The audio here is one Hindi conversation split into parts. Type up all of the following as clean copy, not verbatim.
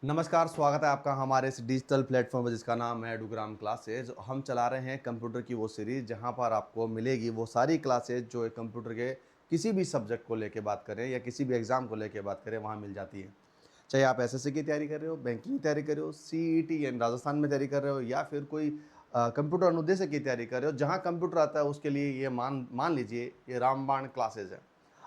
नमस्कार, स्वागत है आपका हमारे इस डिजिटल प्लेटफॉर्म पर जिसका नाम है एडुग्राम क्लासेज। हम चला रहे हैं कंप्यूटर की वो सीरीज़ जहां पर आपको मिलेगी वो सारी क्लासेज जो एक कंप्यूटर के किसी भी सब्जेक्ट को लेके बात करें या किसी भी एग्ज़ाम को लेके बात करें वहां मिल जाती है। चाहे आप एसएससी की तैयारी कर रहे हो, बैंकिंग की तैयारी कर रहे हो, सीईटी यानी राजस्थान में तैयारी कर रहे हो या फिर कोई कंप्यूटर अनुदेशक की तैयारी कर रहे हो, जहाँ कंप्यूटर आता है उसके लिए ये मान मान लीजिए ये रामबाण क्लासेज है।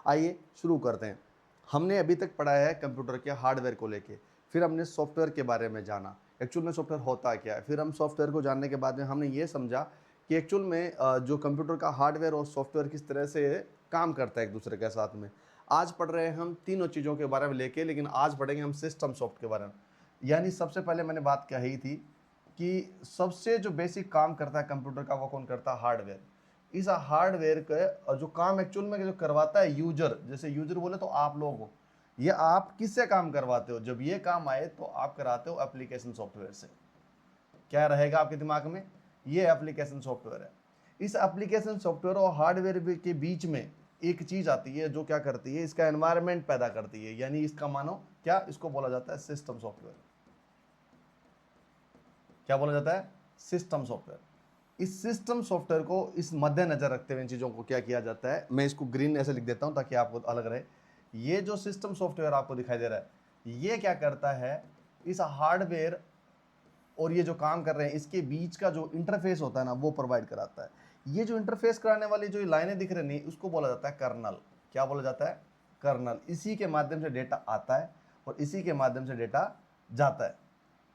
आइए शुरू करते हैं। हमने अभी तक पढ़ा है कंप्यूटर के हार्डवेयर को लेके, फिर हमने सॉफ्टवेयर के बारे में जाना, एक्चुअल में सॉफ्टवेयर होता क्या है। फिर हम सॉफ्टवेयर को जानने के बाद में हमने ये समझा कि एक्चुअल में जो कंप्यूटर का हार्डवेयर और सॉफ्टवेयर किस तरह से काम करता है एक दूसरे के साथ में। आज पढ़ रहे हैं हम तीनों चीज़ों के बारे में लेके, लेकिन आज पढ़ेंगे हम सिस्टम सॉफ्ट के बारे में। यानी सबसे पहले मैंने बात कही थी कि सबसे जो बेसिक काम करता है कंप्यूटर का वो कौन करता है? हार्डवेयर। इस हार्डवेयर का जो काम एक्चुअल में जो करवाता है यूजर, जैसे यूजर बोले तो आप लोग हो, ये आप किससे काम करवाते हो? जब ये काम आए तो आप कराते हो एप्लीकेशन सॉफ्टवेयर से। क्या रहेगा आपके दिमाग में? ये एप्लीकेशन सॉफ्टवेयर है। इस एप्लीकेशन सॉफ्टवेयर और हार्डवेयर के बीच में एक चीज आती है जो क्या करती है, इसका एनवायरनमेंट पैदा करती है। यानी इसका मानो क्या, इसको बोला जाता है सिस्टम सॉफ्टवेयर। क्या बोला जाता है? System software. इस सिस्टम सॉफ्टवेयर को इस मद्देनजर रखते हुए इन चीज़ों को क्या किया जाता है, मैं इसको ग्रीन ऐसे लिख देता हूं ताकि आपको अलग रहे। ये जो सिस्टम सॉफ्टवेयर आपको दिखाई दे रहा है, ये क्या करता है, इस हार्डवेयर और ये जो काम कर रहे हैं इसके बीच का जो इंटरफेस होता है ना, वो प्रोवाइड कराता है। ये जो इंटरफेस कराने वाली जो लाइनें दिख रही हैं, उसको बोला जाता है कर्नल। क्या बोला जाता है? कर्नल। इसी के माध्यम से डेटा आता है और इसी के माध्यम से डेटा जाता है।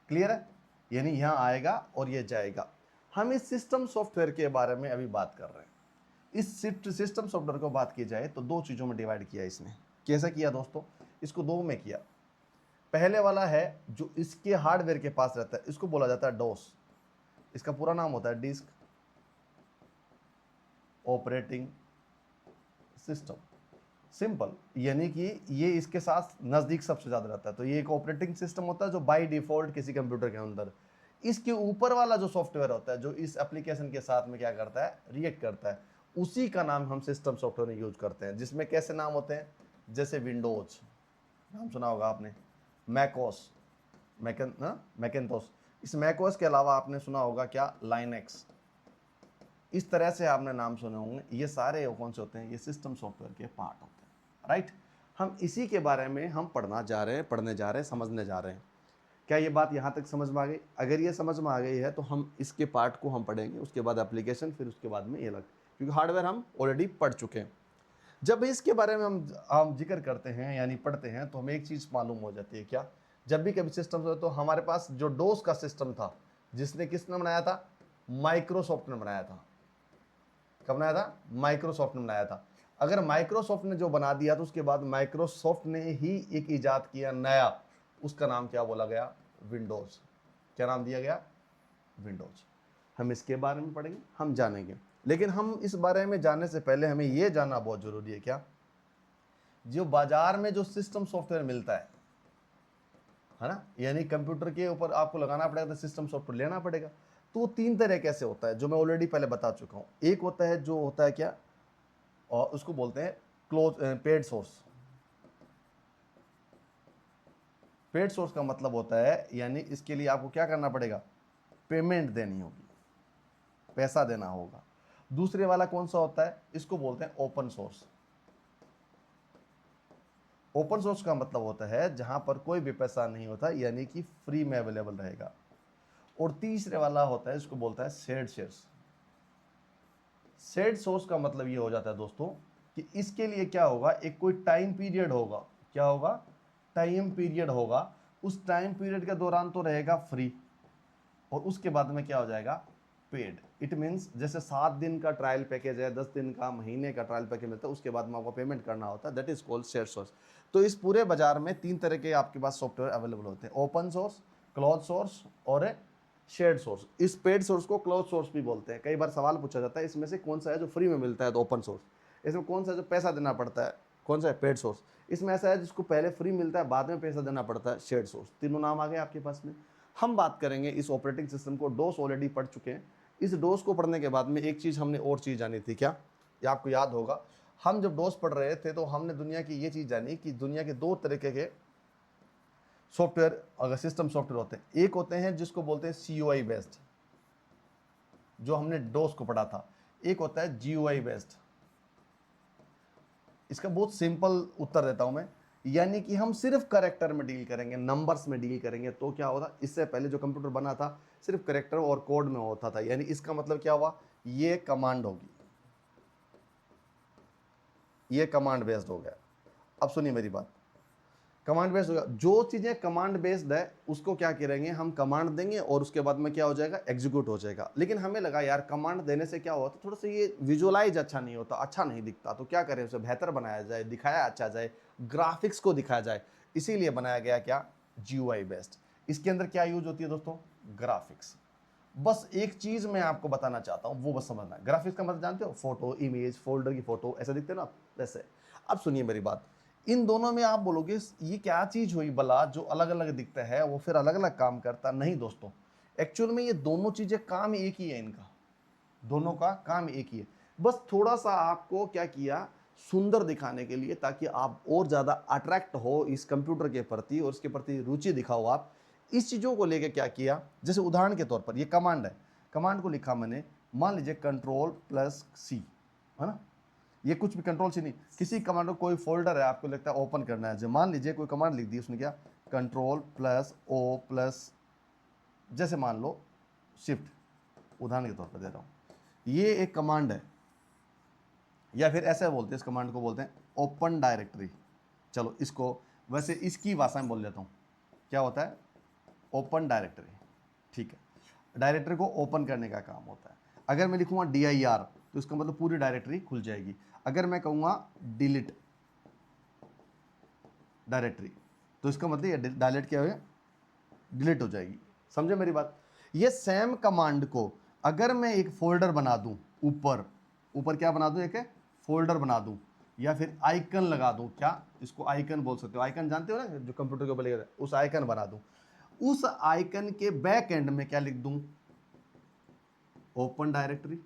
क्लियर है? यानी यहां आएगा और ये जाएगा। हम इस सिस्टम सॉफ्टवेयर के बारे में अभी बात कर रहे हैं। इस सिस्टम सॉफ्टवेयर को बात की जाए तो दो चीजों में डिवाइड किया इसने। कैसे किया दोस्तों? इसको दो में किया। पहले वाला है जो इसके हार्डवेयर के पास रहता है, इसको बोला जाता है डोस। इसका पूरा नाम होता है डिस्क ऑपरेटिंग सिस्टम। सिंपल, यानी कि ये इसके साथ नज़दीक सबसे ज़्यादा रहता है। तो ये एक ऑपरेटिंग सिस्टम होता है जो बाय डिफ़ॉल्ट किसी कंप्यूटर के अंदर, इसके ऊपर वाला जो सॉफ्टवेयर होता है जो इस एप्लीकेशन के साथ में क्या करता है, रिएक्ट करता है, उसी का नाम हम सिस्टम सॉफ्टवेयर में यूज करते हैं। जिसमें कैसे नाम होते हैं? जैसे विंडोज, नाम सुना होगा आपने। मैकोस, मैकेंतोस। इस मैकोस के अलावा आपने सुना होगा क्या? लाइनेक्स। इस तरह से आपने नाम सुने होंगे। ये सारे कौन से होते हैं? ये सिस्टम सॉफ्टवेयर के पार्ट होते हैं, राइट। हम इसी के बारे में हम पढ़ने जा रहे हैं, समझने जा रहे हैं। क्या ये बात यहाँ तक समझ में आ गई? अगर ये समझ में आ गई है तो हम इसके पार्ट को हम पढ़ेंगे, उसके बाद एप्लीकेशन, फिर उसके बाद में ये अलग, क्योंकि हार्डवेयर हम ऑलरेडी पढ़ चुके हैं। जब इसके बारे में हम जिक्र करते हैं यानी पढ़ते हैं तो हमें एक चीज़ मालूम हो जाती है। क्या? जब भी कभी सिस्टम हो तो हमारे पास जो डोस का सिस्टम था, जिसने किसने बनाया था? माइक्रोसॉफ्ट ने बनाया था। कब बनाया था? माइक्रोसॉफ्ट ने बनाया था। अगर माइक्रोसॉफ्ट ने जो बना दिया तो उसके बाद माइक्रोसॉफ्ट ने ही एक इजाद किया नया, उसका नाम क्या बोला गया? विंडोज। क्या नाम दिया गया? विंडोज। हम इसके बारे में पढ़ेंगे, हम जानेंगे। लेकिन हम इस बारे में जानने से पहले हमें यह जानना बहुत जरूरी है। क्या? जो बाजार में जो सिस्टम सॉफ्टवेयर मिलता है ना, यानी कंप्यूटर के ऊपर आपको लगाना पड़ेगा, तो सिस्टम सॉफ्टवेयर लेना पड़ेगा। तो तीन तरह कैसे होता है जो मैं ऑलरेडी पहले बता चुका हूं। एक होता है जो होता है क्या, और उसको बोलते हैं close paid source. Paid source का मतलब होता है यानी इसके लिए आपको क्या करना पड़ेगा? पेमेंट देनी होगी, पैसा देना होगा। दूसरे वाला कौन सा होता है? इसको बोलते हैं ओपन सोर्स। ओपन सोर्स का मतलब होता है जहां पर कोई भी पैसा नहीं होता, यानी कि फ्री में अवेलेबल रहेगा। और तीसरे वाला होता है, इसको बोलता है शेयर्ड शेयर्स। शेयर्ड सोर्स का मतलब ये हो जाता है दोस्तों कि इसके लिए क्या होगा, एक कोई टाइम पीरियड होगा। क्या होगा? टाइम पीरियड होगा। उस टाइम पीरियड के दौरान तो रहेगा फ्री, और उसके बाद में क्या हो जाएगा? पेड। इट मीन्स जैसे 7 दिन का ट्रायल पैकेज है, 10 दिन का, महीने का ट्रायल पैकेज मिलता है, उसके बाद में आपको पेमेंट करना होता है। That is called share source. तो इस पूरे बाजार में तीन तरह के आपके पास सॉफ्टवेयर अवेलेबल होते हैं: ओपन सोर्स, क्लोज सोर्स और शेयर्ड सोर्स। इस पेड सोर्स को क्लोज सोर्स भी बोलते हैं। कई बार सवाल पूछा जाता है इसमें से कौन सा है जो फ्री में मिलता है? तो ओपन सोर्स। इसमें कौन सा है जो पैसा देना पड़ता है? कौन सा है? Paid source. इसमें ऐसा है जिसको पहले फ्री मिलता है, बाद में पैसा देना पड़ता है, शेयर्ड सोर्स। तीनों नाम आ गए आपके पास में। हम बात करेंगे इस ऑपरेटिंग सिस्टम को। डोस ऑलरेडी पढ़ चुके हैं। इस डोस को पढ़ने के बाद में एक चीज़ हमने और चीज़ जानी थी। क्या? ये आपको याद होगा, हम जब डोस पढ़ रहे थे तो हमने दुनिया की ये चीज़ जानी कि दुनिया के दो तरीके के सॉफ्टवेयर, अगर सिस्टम सॉफ्टवेयर होते हैं, एक होते हैं जिसको बोलते हैं CUI बेस्ड, जो हमने डोस को पढ़ा था, एक होता है GUI बेस्ड। इसका बहुत सिंपल उत्तर देता हूं मैं, यानी कि हम सिर्फ करेक्टर में डील करेंगे, नंबर्स में डील करेंगे। तो क्या होता, इससे पहले जो कंप्यूटर बना था सिर्फ करेक्टर और कोड में होता था, यानी इसका मतलब क्या हुआ, ये कमांड होगी, ये कमांड बेस्ड हो गया। अब सुनिए मेरी बात, कमांड बेस्ड होगा, जो चीजें कमांड बेस्ड है उसको क्या करेंगे, हम कमांड देंगे और उसके बाद में क्या हो जाएगा, एग्जीक्यूट हो जाएगा। लेकिन हमें लगा यार कमांड देने से क्या होता, थोड़ा सा ये विजुअलाइज अच्छा नहीं होता, अच्छा नहीं दिखता, तो क्या करें, उसे बेहतर बनाया जाए, दिखाया अच्छा जाए, ग्राफिक्स को दिखाया जाए, इसीलिए बनाया गया क्या, GUI बेस्ड। इसके अंदर क्या यूज होती है दोस्तों, ग्राफिक्स। बस एक चीज मैं आपको बताना चाहता हूं, वो बस समझना है। ग्राफिक्स का मतलब जानते हो, फोटो, इमेज, फोल्डर की फोटो ऐसा दिखते हैं ना, वैसे। अब सुनिए मेरी बात, इन दोनों में आप बोलोगे ये क्या चीज हुई भला जो अलग अलग दिखता है, वो फिर अलग अलग काम करता नहीं दोस्तों। एक्चुअल में ये दोनों चीजें काम एक ही है, इनका दोनों का काम एक ही है। बस थोड़ा सा आपको क्या किया, सुंदर दिखाने के लिए, ताकि आप और ज्यादा अट्रैक्ट हो इस कंप्यूटर के प्रति और इसके प्रति रुचि दिखाओ आप, इस चीजों को लेके क्या किया, जैसे उदाहरण के तौर पर ये कमांड है, कमांड को लिखा मैंने, मान लीजिए Ctrl+C, है ना, ये कुछ भी कंट्रोल से नहीं, किसी कमांड को कोई फोल्डर है आपको लगता है ओपन करना है, जो मान लीजिए कोई कमांड लिख दी उसने, क्या Ctrl+O+, जैसे मान लो शिफ्ट, उदाहरण के तौर पर दे रहा हूं, ये एक कमांड है, या फिर ऐसे बोलते हैं इस कमांड को, बोलते हैं ओपन डायरेक्टरी। चलो इसको वैसे इसकी भाषा में बोल देता हूँ, क्या होता है, ओपन डायरेक्टरी, ठीक है, डायरेक्टरी को ओपन करने का काम होता है। अगर मैं लिखूंगा dir, तो इसका मतलब पूरी डायरेक्टरी खुल जाएगी। अगर मैं कहूँगा डिलीट डायरेक्टरी, तो इसका मतलब ये डायलेट क्या है, डिलीट हो जाएगी। समझे मेरी बात। ये सेम कमांड को अगर मैं एक फोल्डर बना दूं, ऊपर ऊपर क्या बना दूं, एक फोल्डर बना दूं, या फिर आइकन लगा दूं, क्या इसको आइकन बोल सकते हो, आइकन जानते हो ना जो कंप्यूटर के ऊपर लगा, उस आइकन बना दूं, उस आइकन के बैक एंड में क्या लिख दूं, ओपन डायरेक्टरी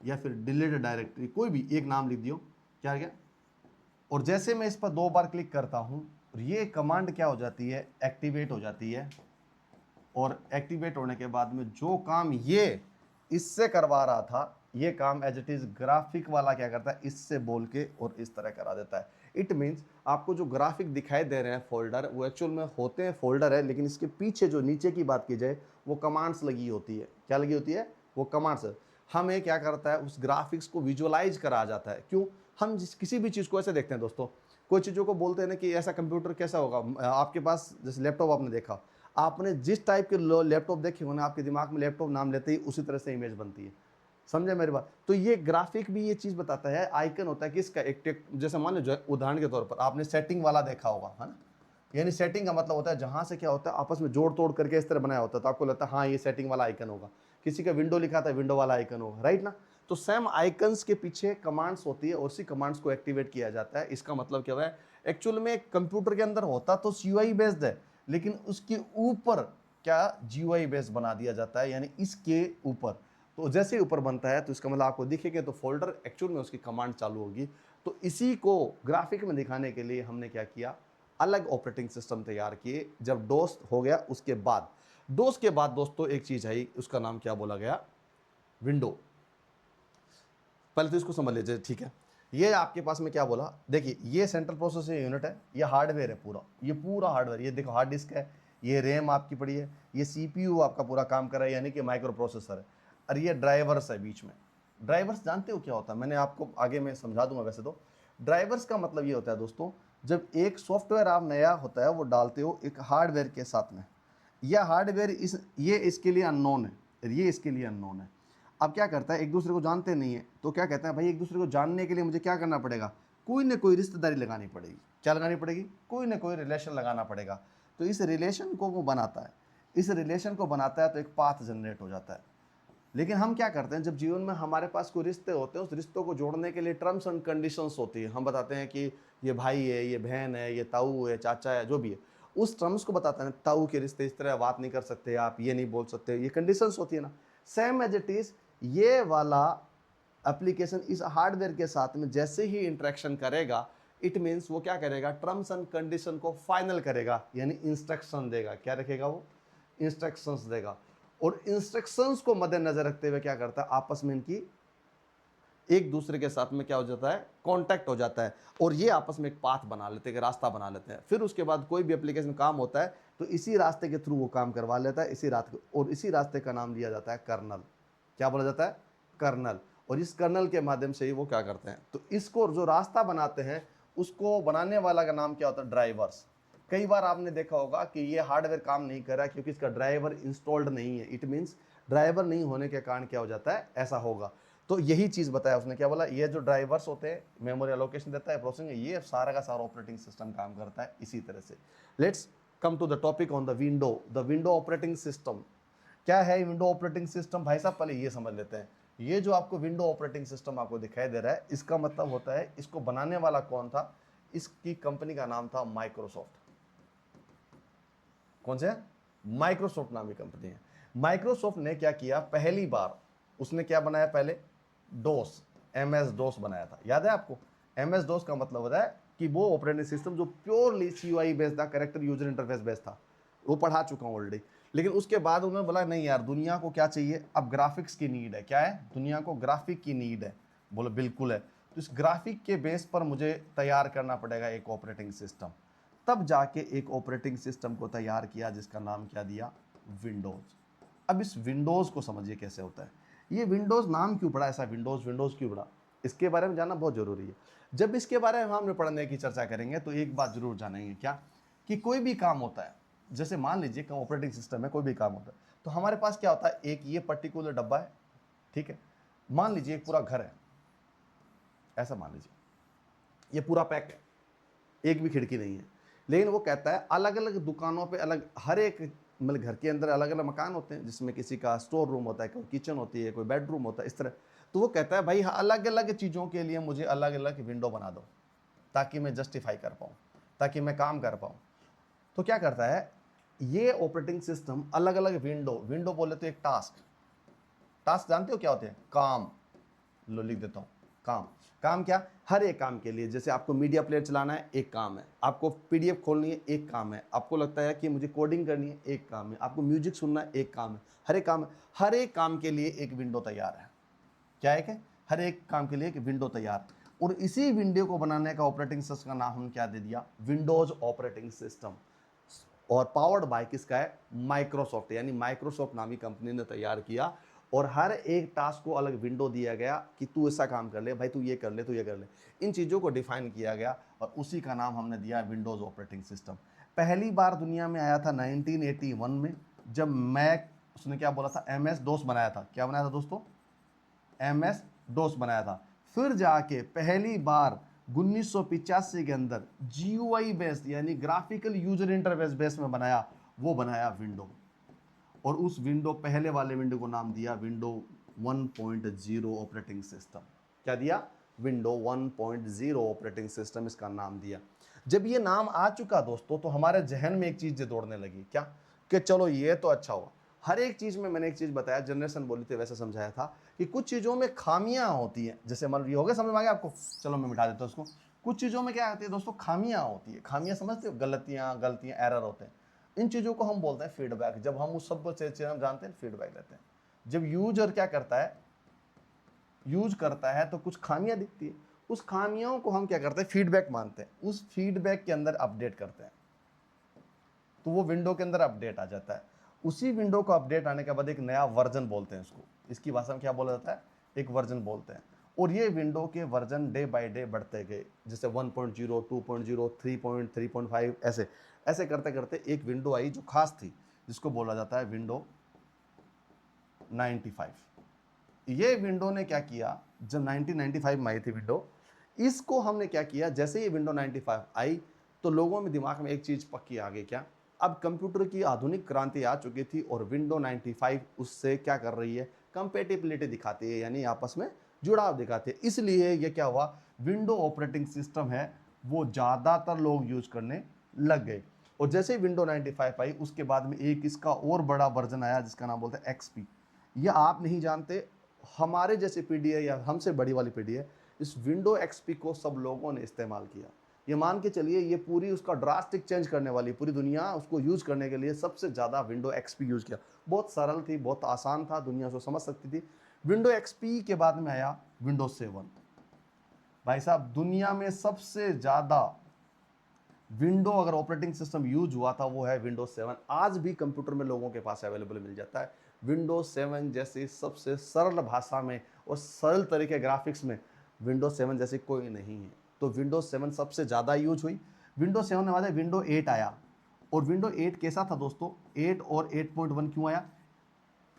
या फिर डिलीट डायरेक्टरी, कोई भी एक नाम लिख दियो, क्या गया। और जैसे मैं इस पर 2 बार क्लिक करता हूं, ये कमांड क्या हो जाती है, एक्टिवेट हो जाती है। और एक्टिवेट होने के बाद में जो काम ये इससे करवा रहा था, ये काम एज इट इज ग्राफिक वाला क्या करता है, इससे बोल के और इस तरह करा देता है। इट मीन्स आपको जो ग्राफिक दिखाई दे रहे हैं फोल्डर, वो एक्चुअल में होते हैं फोल्डर है, लेकिन इसके पीछे जो नीचे की बात की जाए, वो कमांड्स लगी होती है। क्या लगी होती है, वो कमांड्स। हमें क्या करता है, उस ग्राफिक्स को विजुअलाइज करा जाता है। क्यों, हम किसी भी चीज़ को ऐसे देखते हैं दोस्तों, कोई चीज़ों को बोलते हैं ना कि ऐसा कंप्यूटर कैसा होगा, आपके पास जैसे लैपटॉप आपने देखा, आपने जिस टाइप के लैपटॉप देखे हो ना, आपके दिमाग में लैपटॉप नाम लेते ही उसी तरह से इमेज बनती है। समझे मेरी बात। तो ये ग्राफिक भी ये चीज़ बताता है, आइकन होता है किसका, एक जैसे मान लो उदाहरण के तौर पर आपने सेटिंग वाला देखा होगा, है ना, यानी सेटिंग का मतलब होता है जहां से क्या होता है, आपस में जोड़ तोड़ करके इस तरह बनाया होता है, तो आपको लगता है हाँ ये सेटिंग वाला आइकन होगा। किसी का विंडो लिखा था, विंडो वाला आइकन होगा, राइट ना। तो सेम आइकन्स के पीछे कमांड्स होती है और उसी कमांड्स को एक्टिवेट किया जाता है। इसका मतलब क्या है, एक्चुअल में कंप्यूटर के अंदर होता तो CUI बेस्ड है, लेकिन उसके ऊपर क्या GUI बेस्ड बना दिया जाता है, यानी इसके ऊपर। तो जैसे ही ऊपर बनता है तो इसका मतलब आपको दिखेगा, तो फोल्डर एक्चुअल में उसकी कमांड चालू होगी। तो इसी को ग्राफिक में दिखाने के लिए हमने क्या किया, अलग ऑपरेटिंग सिस्टम तैयार किए। जब डोस हो गया उसके बाद, डोस के बाद दोस्तों एक चीज आई, उसका नाम क्या बोला गया, विंडो। पहले तो इसको समझ लीजिए, ठीक है। ये आपके पास में क्या बोला, देखिए ये सेंट्रल प्रोसेसिंग यूनिट है, ये हार्डवेयर है पूरा, ये पूरा हार्डवेयर, ये देखो हार्ड डिस्क है, ये रैम आपकी पड़ी है, ये CPU आपका पूरा काम कर रहा है, यानी कि माइक्रो प्रोसेसर है, और ये ड्राइवर्स है बीच में। ड्राइवर्स जानते हो क्या होता है, मैंने आपको आगे मैं समझा दूंगा। वैसे तो ड्राइवर्स का मतलब ये होता है दोस्तों, जब एक सॉफ्टवेयर आप नया होता है वो डालते हो एक हार्डवेयर के साथ में, यह हार्डवेयर ये इसके लिए अननोन है, ये इसके लिए अननोन है। अब क्या करता है, एक दूसरे को जानते नहीं है, तो क्या कहता है भाई, एक दूसरे को जानने के लिए मुझे क्या करना पड़ेगा, कोई ना कोई रिश्तेदारी लगानी पड़ेगी। क्या लगानी पड़ेगी, कोई ना कोई रिलेशन लगाना पड़ेगा। तो इस रिलेशन को वो बनाता है, इस रिलेशन को बनाता है तो एक पाथ जनरेट हो जाता है। लेकिन हम क्या करते हैं, जब जीवन में हमारे पास कोई रिश्ते होते हैं, उस रिश्तों को जोड़ने के लिए टर्म्स एंड कंडीशंस होती है। हम बताते हैं कि ये भाई है, ये बहन है, ये ताऊ है, चाचा है, जो भी है, उस टर्म्स को बताते हैं। ताऊ के रिश्ते इस तरह बात नहीं कर सकते आप, ये नहीं बोल सकते, ये कंडीशंस होती है ना। सेम एज इट इज ये वाला एप्लीकेशन इस हार्डवेयर के साथ में जैसे ही इंटरेक्शन करेगा, इट मीन्स वो क्या करेगा, टर्म्स एंड कंडीशन को फाइनल करेगा, यानी इंस्ट्रक्शन देगा। क्या रखेगा वो, इंस्ट्रक्शंस देगा। और इंस्ट्रक्शंस को मद्देनजर रखते हुए क्या करता है, आपस में इनकी एक दूसरे के साथ में क्या हो जाता है, कांटेक्ट हो जाता है, और ये आपस में एक पाथ बना लेते हैं, एक रास्ता बना लेते हैं। फिर उसके बाद कोई भी एप्लीकेशन काम होता है तो इसी रास्ते के थ्रू वो काम करवा लेता है, इसी रास्ते, और इसी रास्ते का नाम दिया जाता है कर्नल। क्या बोला जाता है, कर्नल। और इस कर्नल के माध्यम से ही वो क्या करते हैं, तो इसको जो रास्ता बनाते हैं उसको बनाने वाला का नाम क्या होता है, ड्राइवर्स। कई बार आपने देखा होगा कि ये हार्डवेयर काम नहीं कर रहा है क्योंकि इसका ड्राइवर इंस्टॉल्ड नहीं है। इट मीन्स ड्राइवर नहीं होने के कारण क्या हो जाता है, ऐसा होगा। तो यही चीज़ बताया उसने, क्या बोला, ये जो ड्राइवर्स होते हैं, मेमोरी एलोकेशन देता है, प्रोसेसिंग, ये सारा का सारा ऑपरेटिंग सिस्टम काम करता है इसी तरह से। Let's come to the topic on the window. The window operating system क्या है, विंडो ऑपरेटिंग सिस्टम भाई साहब पहले ये समझ लेते हैं। ये जो आपको विंडो ऑपरेटिंग सिस्टम आपको दिखाई दे रहा है, इसका मतलब होता है, इसको बनाने वाला कौन था, इसकी कंपनी का नाम था माइक्रोसॉफ्ट। कौन से, माइक्रोसॉफ्ट नामी कंपनी है। माइक्रोसॉफ्ट ने क्या किया, पहली बार उसने क्या बनाया, पहले डोस, MS डोस बनाया था। याद है आपको, MS डोस का मतलब होता है कि वो ऑपरेटिंग सिस्टम जो प्योरली CUI बेस्ड था, कैरेक्टर यूजर इंटरफेस बेस्ड था। वो पढ़ा चुका हूँ ऑलरेडी। लेकिन उसके बाद उन्होंने बोला नहीं यार, दुनिया को क्या चाहिए, अब ग्राफिक्स की नीड है। क्या है, दुनिया को ग्राफिक की नीड है। बोलो बिल्कुल है। तो इस ग्राफिक के बेस पर मुझे तैयार करना पड़ेगा एक ऑपरेटिंग सिस्टम। तब जाके एक ऑपरेटिंग सिस्टम को तैयार किया जिसका नाम क्या दिया, विंडोज। अब इस विंडोज को समझिए कैसे होता है। ये विंडोज नाम क्यों पड़ा, ऐसा विंडोज विंडोज क्यों पड़ा, इसके बारे में जानना बहुत जरूरी है। जब इसके बारे में हम पढ़ने की चर्चा करेंगे तो एक बात जरूर जानेंगे, क्या, कि कोई भी काम होता है, जैसे मान लीजिए कि ऑपरेटिंग सिस्टम है, कोई भी काम होता है, तो हमारे पास क्या होता है, एक ये पर्टिकुलर डब्बा है, ठीक है। मान लीजिए एक पूरा घर है, ऐसा मान लीजिए ये पूरा पैक है, एक भी खिड़की नहीं है। लेकिन वो कहता है अलग अलग दुकानों पे अलग, हर एक मतलब घर के अंदर अलग अलग मकान होते हैं, जिसमें किसी का स्टोर रूम होता है, कोई किचन होती है, कोई बेडरूम होता है, इस तरह। तो वो कहता है भाई अलग अलग चीज़ों के लिए मुझे अलग अलग विंडो बना दो, ताकि मैं जस्टिफाई कर पाऊँ, ताकि मैं काम कर पाऊँ। तो क्या करता है ये ऑपरेटिंग सिस्टम, अलग अलग विंडो, विंडो बोले तो एक टास्क, टास्क जानते हो क्या होते हैं, काम। लो लिख देता हूँ, काम। काम क्या, हर एक काम के लिए, जैसे आपको मीडिया प्लेयर चलाना है, एक काम है, आपको PDF खोलनी है, एक काम है, आपको लगता है कि मुझे कोडिंग करनी है, एक काम है, आपको म्यूजिक सुनना है, एक काम है। हर एक काम, हर एक काम के लिए एक विंडो तैयार है। क्या है कि हर एक काम के लिए एक विंडो तैयार। और इसी विंडो को बनाने का ऑपरेटिंग सिस्टम का नाम हम क्या दे दिया, विंडोज ऑपरेटिंग सिस्टम। और पावर्ड बाय किसका है, माइक्रोसॉफ्ट, यानी माइक्रोसॉफ्ट नामी कंपनी ने तैयार किया। और हर एक टास्क को अलग विंडो दिया गया कि तू ऐसा काम कर ले भाई, तू ये कर ले, तू ये कर ले। इन चीज़ों को डिफाइन किया गया और उसी का नाम हमने दिया विंडोज़ ऑपरेटिंग सिस्टम। पहली बार दुनिया में आया था 1981 में, जब मैक, उसने क्या बोला था, MS डोस बनाया था। क्या बनाया था दोस्तों, MS डोस बनाया था। फिर जाके पहली बार 1985 के अंदर GUI बेस्ड, यानी ग्राफिकल यूजर इंटरफेस बेस में बनाया, वो बनाया विंडो। और उस विंडो, पहले वाले विंडो को नाम दिया विंडो 1.0 ऑपरेटिंग सिस्टम। क्या दिया, विंडो 1.0 ऑपरेटिंग सिस्टम इसका नाम दिया। जब ये नाम आ चुका दोस्तों, तो हमारे जहन में एक चीज दौड़ने लगी, क्या, कि चलो ये तो अच्छा हुआ। हर एक चीज में मैंने एक चीज बताया, जनरेशन बोली थी वैसे समझाया था कि कुछ चीजों में खामियां होती हैं। जैसे मान लो, हो गया समझ में आ गया आपको, चलो मैं मिटा देता हूं उसको। कुछ चीजों में क्या होती है दोस्तों, खामियां होती है। खामियां समझते हो, गलतियां एरर होते हैं। इन चीज़ों को हम बोलते हैं फीडबैक। जब हम उस सब को हम जानते हैं, फीडबैक लेते हैं। जब यूजर क्या करता है, यूज करता है तो कुछ खामियां दिखती है, उस खामियों को हम क्या करते हैं, फीडबैक मानते हैं। उस फीडबैक के अंदर अपडेट करते हैं, तो वो विंडो के अंदर अपडेट आ जाता है। उसी विंडो को अपडेट आने के बाद एक नया वर्जन बोलते हैं उसको। इसकी भाषा में क्या बोला जाता है, एक वर्जन बोलते हैं। और ये विंडो के वर्जन डे बाय डे बढ़ते गए, जैसे 1.0, 2.0, 3.5, ऐसे ऐसे करते करते एक विंडो आई जो खास थी, जिसको बोला जाता है विंडो 95। ये विंडो ने क्या किया, जब 1995 में आई थी विंडो, इसको हमने क्या किया, जैसे ये विंडो 95 आई तो लोगों में दिमाग में एक चीज पक्की आ गई, क्या, अब कंप्यूटर की आधुनिक क्रांति आ चुकी थी और विंडो 95 उससे क्या कर रही है, कंपेटिबिलिटी दिखाती है, यानी आपस में जुड़ाव दिखाते हैं। इसलिए ये क्या हुआ, विंडो ऑपरेटिंग सिस्टम है वो ज़्यादातर लोग यूज करने लग गए। और जैसे ही विंडो 95 आई, उसके बाद में एक इसका और बड़ा वर्जन आया जिसका नाम बोलते हैं XP। ये आप नहीं जानते, हमारे जैसे पीढ़ी है या हमसे बड़ी वाली पीढ़ी है, इस विंडो XP को सब लोगों ने इस्तेमाल किया। ये मान के चलिए ये पूरी उसका ड्रास्टिक चेंज करने वाली पूरी दुनिया उसको यूज करने के लिए सबसे ज़्यादा विंडो एक्सपी यूज किया। बहुत सरल थी, बहुत आसान था, दुनिया उसको समझ सकती थी। विंडो एक्सपी के बाद में आया विंडोज 7। भाई साहब दुनिया में सबसे ज़्यादा विंडो अगर ऑपरेटिंग सिस्टम यूज हुआ था वो है विंडोज 7। आज भी कंप्यूटर में लोगों के पास अवेलेबल मिल जाता है। विंडोज 7 जैसी सबसे सरल भाषा में और सरल तरीके ग्राफिक्स में विंडोज 7 जैसी कोई नहीं है। तो विंडोज 7 सबसे ज़्यादा यूज हुई। विंडोज 7 के बाद विंडो 8 आया। और विंडो 8 कैसा था दोस्तों? 8 और 8.1 क्यों आया?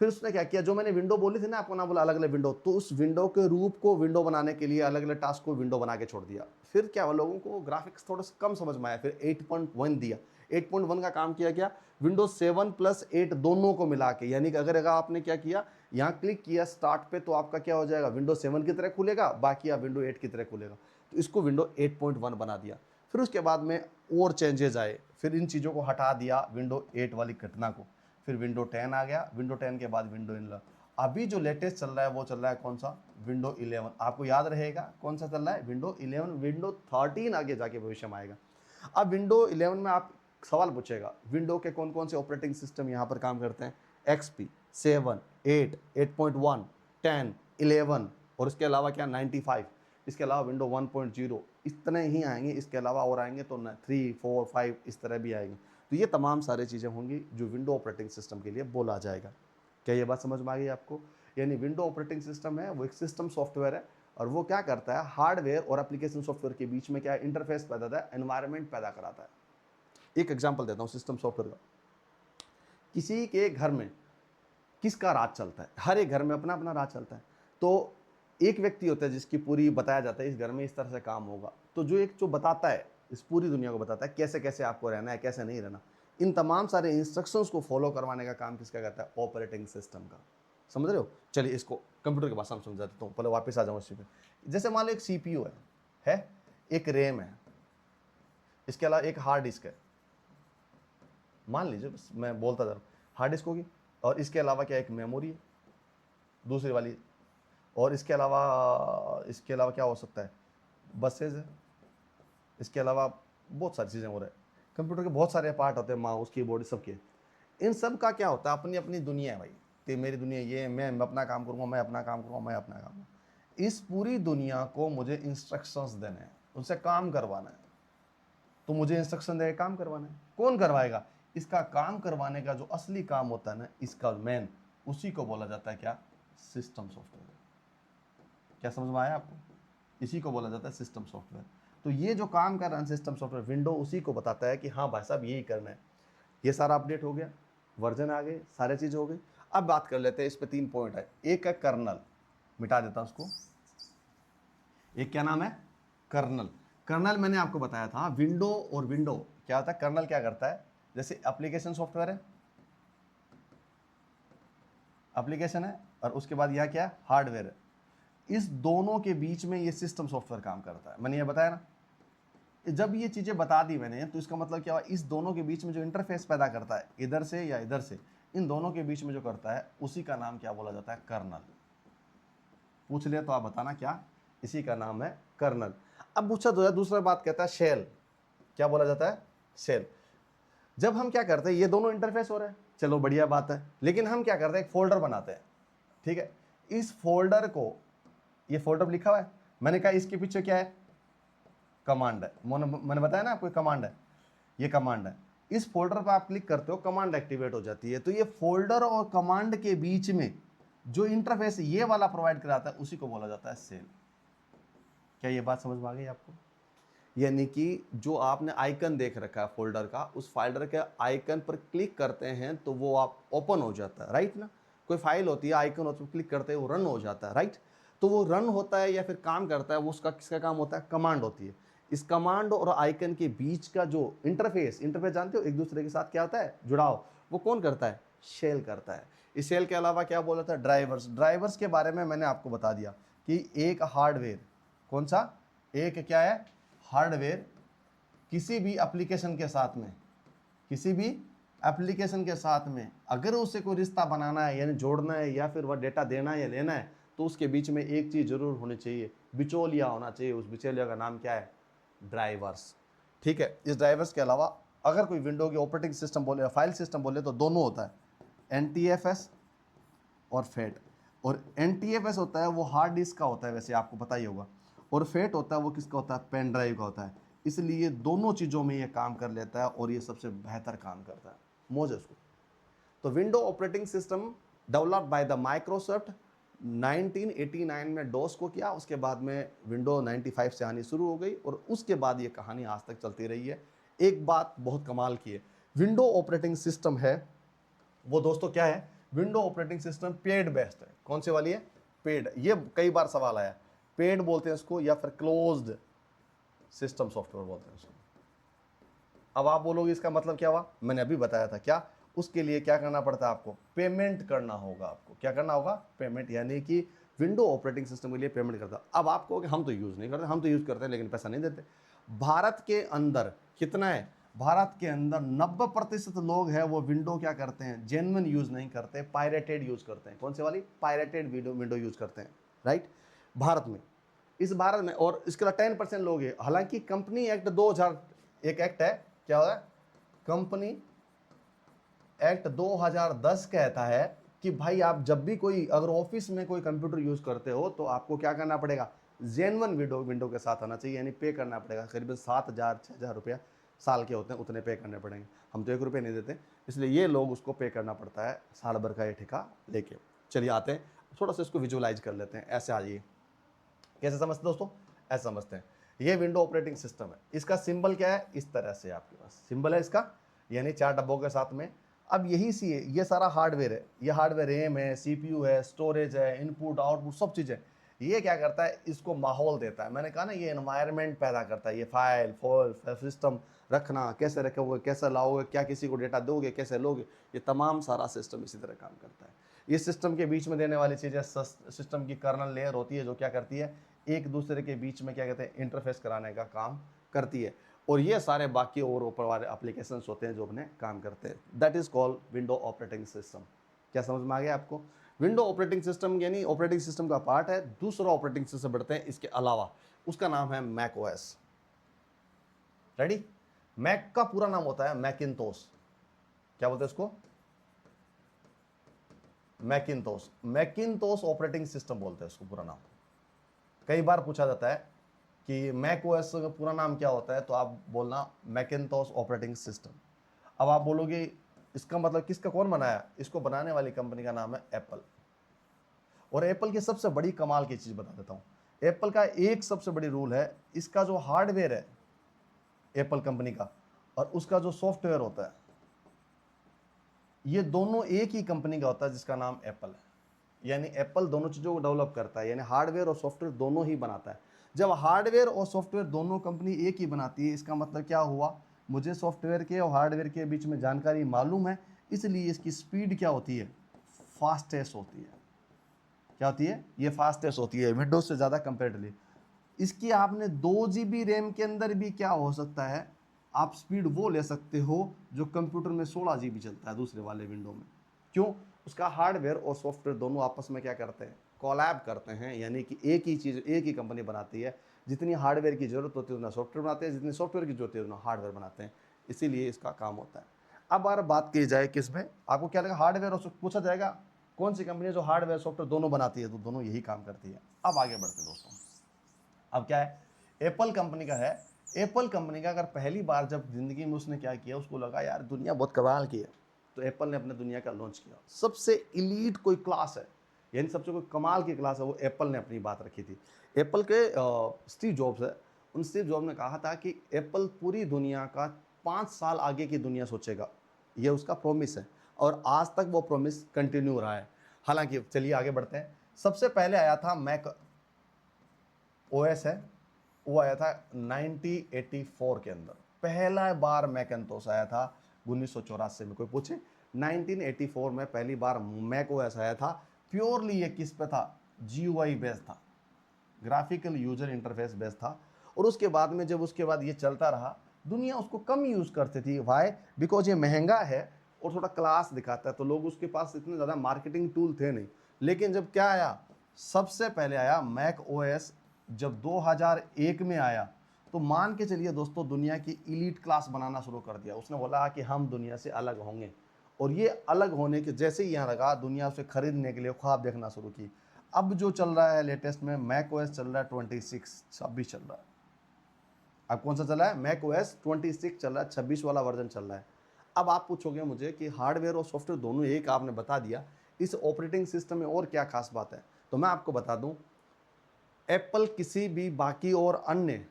फिर उसने क्या किया, जो मैंने विंडो बोली थी ना आपको, ना बोला अलग अलग विंडो, तो उस विंडो के रूप को विंडो बनाने के लिए अलग अलग टास्क को विंडो बना के छोड़ दिया। फिर क्या हुआ, लोगों को ग्राफिक्स थोड़ा सा कम समझ में आया, फिर 8.1 दिया। 8.1 का काम किया क्या, विंडोज 7 प्लस 8 दोनों को मिला के, यानी कि अगर आपने क्या किया, यहाँ क्लिक किया स्टार्ट पे, तो आपका क्या हो जाएगा, विंडोज 7 की तरह खुलेगा, बाकी आप विंडो 8 की तरह खुलेगा। तो इसको विंडो 8.1 बना दिया। फिर उसके बाद में और चेंजेस आए, फिर इन चीज़ों को हटा दिया विंडो 8 वाली घटना को। फिर विंडो 10 आ गया, विंडो 10 के बाद विंडो 11। अभी जो लेटेस्ट चल रहा है वो चल रहा है कौन सा, विंडो 11। आपको याद रहेगा कौन सा चल रहा है, विंडो 11। विंडो 13 आगे जाके भविष्य में आएगा। अब विंडो 11 में आप सवाल पूछेगा, विंडो के कौन कौन से ऑपरेटिंग सिस्टम यहाँ पर काम करते हैं? XP, 7, 8, 8.1, 10, 11 और इसके अलावा क्या 95। इसके अलावा विंडो 1.0 इतने ही आएंगे, इसके अलावा और आएंगे तो 3, 4, 5 इस तरह भी आएंगे। तो ये तमाम सारी चीज़ें होंगी जो विंडो ऑपरेटिंग सिस्टम के लिए बोला जाएगा। क्या ये बात समझ में आ गई आपको? यानी विंडो ऑपरेटिंग सिस्टम है वो एक सिस्टम सॉफ्टवेयर है, और वो क्या करता है, हार्डवेयर और एप्लीकेशन सॉफ्टवेयर के बीच में क्या इंटरफेस पैदा करता है, एनवायरनमेंट पैदा कराता है। एक एग्जांपल देता हूँ सिस्टम सॉफ्टवेयर का। किसी के घर में किसका राज चलता है? हर एक घर में अपना अपना राज चलता है। तो एक व्यक्ति होता है जिसकी पूरी बताया जाता है इस घर में इस तरह से काम होगा। तो जो बताता है, इस पूरी दुनिया को बताता है कैसे कैसे आपको रहना है, कैसे नहीं रहना। इन तमाम सारे इंस्ट्रक्शंस को फॉलो करवाने का काम किसका करता है? ऑपरेटिंग सिस्टम का। समझ रहे हो? चलिए इसको कंप्यूटर के भाषा में समझा देता हूँ। पहले वापस आ जाऊँ इसी पे। जैसे मान लो एक CPU है, एक रैम है, इसके अलावा एक हार्ड डिस्क है। मान लीजिए, बस मैं बोलता जा रहा हूँ, हार्ड डिस्क होगी, और इसके अलावा क्या एक मेमोरी है दूसरी वाली, और इसके अलावा क्या हो सकता है, बसेज है, इसके अलावा बहुत सारी चीज़ें हो रही है। कंप्यूटर के बहुत सारे पार्ट होते हैं, माउस, कीबोर्ड, सबके। इन सब का क्या होता है, अपनी अपनी दुनिया है भाई। तो मेरी दुनिया ये है, मैं अपना काम करूँगा, मैं अपना काम करूँगा, मैं अपना काम करूँगा। इस पूरी दुनिया को मुझे इंस्ट्रक्शंस देने हैं, उनसे काम करवाना है। तो मुझे इंस्ट्रक्शन देकर काम करवाना है। कौन करवाएगा? इसका काम करवाने का जो असली काम होता है ना, इसका मेन, उसी को बोला जाता है क्या? System software. क्या समझ में आया आपको? इसी को बोला जाता है सिस्टम सॉफ्टवेयर। तो ये जो काम कर रहा है सिस्टम सॉफ्टवेयर, विंडो उसी को बताता है कि हाँ भाई साहब यही करना है। ये सारा अपडेट हो गया, वर्जन आ गए, सारे चीज़ हो गई। अब बात कर लेते हैं, इस पे 3 पॉइंट है। एक है कर्नल, मिटा देता उसको। एक क्या नाम है? कर्नल। कर्नल मैंने आपको बताया था, विंडो और विंडो क्या होता है, कर्नल क्या करता है, जैसे एप्लीकेशन सॉफ्टवेयर है, एप्लीकेशन है, और उसके बाद यह क्या है, हार्डवेयर है। इस दोनों के बीच में ये सिस्टम सॉफ्टवेयर काम करता है। मैंने ये बताया ना, जब ये चीज़ें बता दी मैंने, तो इसका मतलब क्या हुआ, इस दोनों के बीच में जो इंटरफेस पैदा करता है, इधर से या इधर से, इन दोनों के बीच में जो करता है, उसी का नाम क्या बोला जाता है? कर्नल। पूछ लिया तो आप बताना क्या? इसी का नाम है कर्नल। अब पूछा तो दूसरा बात कहता है शेल। क्या बोला जाता है? शेल। जब हम क्या करते हैं, ये दोनों इंटरफेस हो रहे हैं, चलो बढ़िया बात है, लेकिन हम क्या करते हैं, एक फोल्डर बनाते हैं। ठीक है, इस फोल्डर को, ये फोल्डर लिखा हुआ है, मैंने कहा इसके पीछे क्या है? कमांड है। मैंने बताया ना आपको कमांड है, ये कमांड है। इस फोल्डर पर आप क्लिक करते हो, कमांड एक्टिवेट हो जाती है। तो ये फोल्डर और कमांड के बीच में जो इंटरफेस ये वाला प्रोवाइड कराता है, उसी को बोला जाता है सेल। क्या ये बात समझ में आ गई आपको? यानी कि जो आपने आइकन देख रखा है फोल्डर का, उस फोल्डर के आइकन पर क्लिक करते हैं तो वो आप ओपन हो जाता है, राइट ना? कोई फाइल होती है, आइकन होता है, क्लिक करते हैं वो रन हो जाता है, राइट? तो वो रन होता है या फिर काम करता है, वो उसका किसका काम होता है? कमांड होती है। इस कमांड और आइकन के बीच का जो इंटरफेस जानते हो, एक दूसरे के साथ क्या होता है, जुड़ाव, वो कौन करता है? शेल करता है। इस शेल के अलावा क्या बोला था? ड्राइवर्स। ड्राइवर्स के बारे में मैंने आपको बता दिया कि एक हार्डवेयर, कौन सा? एक क्या है? हार्डवेयर किसी भी एप्लीकेशन के साथ में, किसी भी एप्लीकेशन के साथ में अगर उसे कोई रिश्ता बनाना है, यानी जोड़ना है, या फिर वह डेटा देना है या लेना है, तो उसके बीच में एक चीज़ जरूर होनी चाहिए, बिचौलिया होना चाहिए। उस बिचौलिया का नाम क्या है? ड्राइवर्स। ठीक है। इस ड्राइवर्स के अलावा अगर कोई विंडो की ऑपरेटिंग सिस्टम बोले या फाइल सिस्टम बोले तो दोनों होता है, NTFS और फेट। और NTFS होता है वो हार्ड डिस्क का होता है, वैसे आपको पता ही होगा, और फेट होता है वो किसका होता है, पेन ड्राइव का होता है। इसलिए दोनों चीज़ों में ये काम कर लेता है और ये सबसे बेहतर काम करता है, मौज है उसको। तो window operating system developed by the Microsoft 1989 में डोस को किया, उसके बाद में विंडो 95 से आनी शुरू हो गई और उसके बाद ये कहानी आज तक चलती रही है। एक बात बहुत कमाल की है, विंडो ऑपरेटिंग सिस्टम है वो दोस्तों क्या है, window operating system paid based है। कौन सी वाली है, पेड। ये कई बार सवाल आया, पेड बोलते हैं इसको या फिर क्लोज्ड सिस्टम सॉफ्टवेयर बोलते हैं इसको। अब आप बोलोगे इसका मतलब क्या हुआ, मैंने अभी बताया था क्या, उसके लिए क्या करना पड़ता है आपको, पेमेंट करना होगा। आपको क्या करना होगा, पेमेंट, यानी कि विंडो ऑपरेटिंग सिस्टम के लिए पेमेंट करता। अब आप कहोगे हम तो यूज़ नहीं करते, हम तो यूज़ करते हैं लेकिन पैसा नहीं देते। भारत के अंदर कितना है, भारत के अंदर 90% लोग हैं वो विंडो क्या करते हैं, जेन्युइन यूज़ नहीं करते, पायरेटेड यूज़ करते हैं। कौन सी वाली, पायरेटेड विंडो यूज़ करते हैं, राइट, भारत में, इस भारत में। और इसके अलावा 10% लोग हैं। हालांकि कंपनी एक्ट 2000 एक एक्ट है, क्या होता है, कंपनी एक्ट 2010 कहता है कि भाई आप जब भी कोई अगर ऑफिस में कोई कंप्यूटर यूज़ करते हो तो आपको क्या करना पड़ेगा, जेन्युइन विंडो के साथ आना चाहिए, यानी पे करना पड़ेगा। करीबन 7,000-6,000 रुपया साल के होते हैं, उतने पे करने पड़ेंगे। हम तो 1 रुपये नहीं देते, इसलिए ये लोग उसको पे करना पड़ता है साल भर का ये ठेका लेके। चलिए आते हैं थोड़ा सा इसको विजुअलाइज कर लेते हैं। ऐसे आ जाइए, कैसे समझते दोस्तों, ऐसे समझते हैं। ये विंडो ऑपरेटिंग सिस्टम है, इसका सिंबल क्या है, इस तरह से आपके पास सिंबल है इसका, यानी 4 डब्बों के साथ में। अब यही सी है, ये सारा हार्डवेयर है, ये हार्डवेयर रैम है, CPU है, स्टोरेज है, इनपुट आउटपुट सब चीज़ें। ये क्या करता है, इसको माहौल देता है। मैंने कहा ना, ये एनवायरनमेंट पैदा करता है। ये फाइल सिस्टम रखना, कैसे रखोगे, कैसे लाओगे, क्या किसी को डेटा दोगे, कैसे लोगे, ये तमाम सारा सिस्टम इसी तरह काम करता है। इस सिस्टम के बीच में देने वाली चीज़ें सिस्टम की कर्नल लेयर होती है, जो क्या करती है, एक दूसरे के बीच में क्या कहते हैं, इंटरफेस कराने का काम करती है। और ये सारे बाकी और ऊपर वाले एप्लीकेशंस होते हैं जो अपने काम करते हैं। That is called window operating system. क्या समझ में आ गया आपको, विंडो ऑपरेटिंग सिस्टम यानी ऑपरेटिंग सिस्टम का पार्ट है। दूसरा ऑपरेटिंग सिस्टम बढ़ते हैं इसके अलावा, उसका नाम है मैक ओएस। रेडी, मैक का पूरा नाम होता है मैकिन्टोश। क्या बोलते हैं इसको, मैकिन्टोश। मैकिन्टोश ऑपरेटिंग सिस्टम बोलते हैं इसको पूरा नाम। कई बार पूछा जाता है कि मैक ओएस का पूरा नाम क्या होता है, तो आप बोलना मैकिन्टोश ऑपरेटिंग सिस्टम। अब आप बोलोगे इसका मतलब किसका, कौन बनाया इसको, बनाने वाली कंपनी का नाम है एप्पल। और एप्पल की सबसे बड़ी कमाल की चीज़ बता देता हूँ। एप्पल का एक सबसे बड़ी रूल है, इसका जो हार्डवेयर है एप्पल कंपनी का और उसका जो सॉफ्टवेयर होता है, ये दोनों एक ही कंपनी का होता है जिसका नाम एप्पल है। यानी एप्पल दोनों चीज़ों को डेवलप करता है, यानी हार्डवेयर और सॉफ्टवेयर दोनों ही बनाता है। जब हार्डवेयर और सॉफ्टवेयर दोनों कंपनी एक ही बनाती है, इसका मतलब क्या हुआ, मुझे सॉफ्टवेयर के और हार्डवेयर के बीच में जानकारी मालूम है, इसलिए इसकी स्पीड क्या होती है, फास्टेस्ट होती है। क्या होती है, ये फास्टेस्ट होती है विंडोज से ज़्यादा कंपेरेटिवली। इसकी आपने 2 GB रैम के अंदर भी क्या हो सकता है, आप स्पीड वो ले सकते हो जो कंप्यूटर में 16 GB चलता है दूसरे वाले विंडो में। क्यों, उसका हार्डवेयर और सॉफ्टवेयर दोनों आपस में क्या करते हैं, कोलैब करते हैं। यानी कि एक ही चीज़ एक ही कंपनी बनाती है, जितनी हार्डवेयर की जरूरत होती है उतना सॉफ्टवेयर बनाते हैं, जितनी सॉफ्टवेयर की जरूरत है उतना हार्डवेयर बनाते हैं, इसीलिए इसका काम होता है। अब अगर बात की जाए किस में, आपको क्या लगा, हार्डवेयर और पूछा जाएगा कौन सी कंपनी है जो हार्डवेयर सॉफ्टवेयर दोनों बनाती है, तो दोनों यही काम करती है। अब आगे बढ़ते दोस्तों, अब क्या है, एप्पल कंपनी का है। एप्पल कंपनी का अगर पहली बार जब जिंदगी में उसने क्या किया, उसको लगा यार दुनिया बहुत कमाल की है, तो एप्पल ने अपने दुनिया का लॉन्च किया। सबसे इलीट कोई क्लास है, यानी सबसे कोई कमाल की क्लास है, वो एप्पल ने अपनी बात रखी थी। एप्पल के स्टीव जॉब्स है, उन स्टीव जॉब्स ने कहा था कि एप्पल पूरी दुनिया का 5 साल आगे की दुनिया सोचेगा, ये उसका प्रॉमिस है और आज तक वो प्रॉमिस कंटिन्यू रहा है। हालांकि चलिए आगे बढ़ते हैं। सबसे पहले आया था मैक ओएस है, वो आया था 1984 के अंदर। पहला बार मैकिन्टोश आया था 1984 में। कोई पूछे 1984 में पहली बार मैक ओएस आया था। प्योरली ये किस पे था, GUI बेस्ड था, ग्राफिकल यूजर इंटरफेस बेस्ड था। और उसके बाद में जब उसके बाद ये चलता रहा, दुनिया उसको कम यूज़ करती थी। वाई, बिकॉज ये महंगा है और थोड़ा क्लास दिखाता है, तो लोग उसके पास इतने ज़्यादा मार्केटिंग टूल थे नहीं। लेकिन जब क्या आया, सबसे पहले आया मैक ओएस, जब 2001 में आया तो मान के चलिए दोस्तों, दुनिया की इलीट क्लास बनाना शुरू कर दिया। उसने बोला कि हम दुनिया से अलग होंगे, और ये अलग होने के जैसे ही यहाँ लगा, दुनिया उसे खरीदने के लिए ख्वाब देखना शुरू की। अब जो चल रहा है लेटेस्ट में, मैक ओएस चल रहा है 26 चल रहा है। अब कौन सा चला है? मैक ओएस 26 चल रहा है, 26 वाला वर्जन चल रहा है। अब आप पूछोगे मुझे कि हार्डवेयर और सॉफ्टवेयर दोनों एक, आपने बता दिया, इस ऑपरेटिंग सिस्टम में और क्या खास बात है? तो मैं आपको बता दूं, एप्पल किसी भी बाकी और अन्य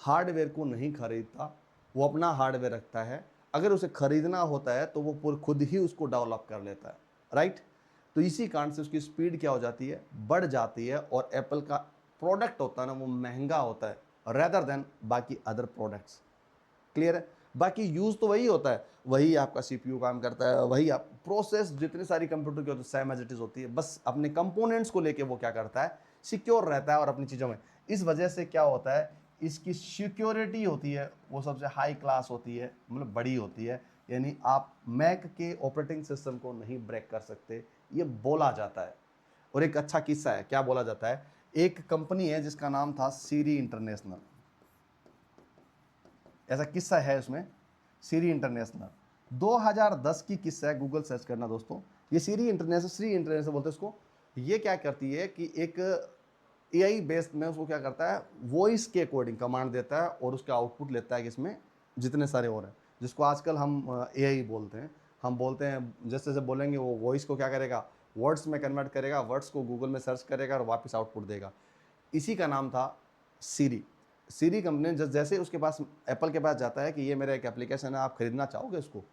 हार्डवेयर को नहीं खरीदता, वो अपना हार्डवेयर रखता है। अगर उसे खरीदना होता है तो वो खुद ही उसको डेवलप कर लेता है, राइट। तो इसी कारण से उसकी स्पीड क्या हो जाती है? बढ़ जाती है, और एप्पल का प्रोडक्ट होता है ना, वो महंगा होता है रेदर देन बाकी अदर प्रोडक्ट्स। क्लियर है? बाकी यूज़ तो वही होता है, वही आपका सीपीयू काम करता है, वही आप प्रोसेस जितनी सारी कंप्यूटर की होती है सेम एज इट इज होती है, बस अपने कंपोनेंट्स को लेके वो क्या करता है? सिक्योर रहता है और अपनी चीज़ों में। इस वजह से क्या होता है, इसकी सिक्योरिटी होती है वो सबसे हाई क्लास होती है, मतलब बड़ी होती है। यानी आप मैक के ऑपरेटिंग सिस्टम को नहीं ब्रेक कर सकते, ये बोला जाता है। और एक अच्छा किस्सा है, क्या बोला जाता है, एक कंपनी है जिसका नाम था सीरी इंटरनेशनल। ऐसा किस्सा है उसमें, सीरी इंटरनेशनल 2010 की किस्सा है, गूगल सर्च करना दोस्तों। ये सीरी इंटरनेशनल बोलते हैं उसको। ये क्या करती है कि एक एआई बेस्ड में उसको क्या करता है, वॉइस के अकॉर्डिंग कमांड देता है और उसका आउटपुट लेता है कि इसमें जितने सारे और हैं, जिसको आजकल हम एआई बोलते हैं। हम बोलते हैं जैसे जैसे बोलेंगे, वो वॉइस को क्या करेगा, वर्ड्स में कन्वर्ट करेगा, वर्ड्स को गूगल में सर्च करेगा और वापस आउटपुट देगा। इसी का नाम था सीरी। सीरी कंपनी जैसे उसके पास, एप्पल के पास जाता है कि ये मेरा एक एप्लीकेशन है, आप खरीदना चाहोगे इसको,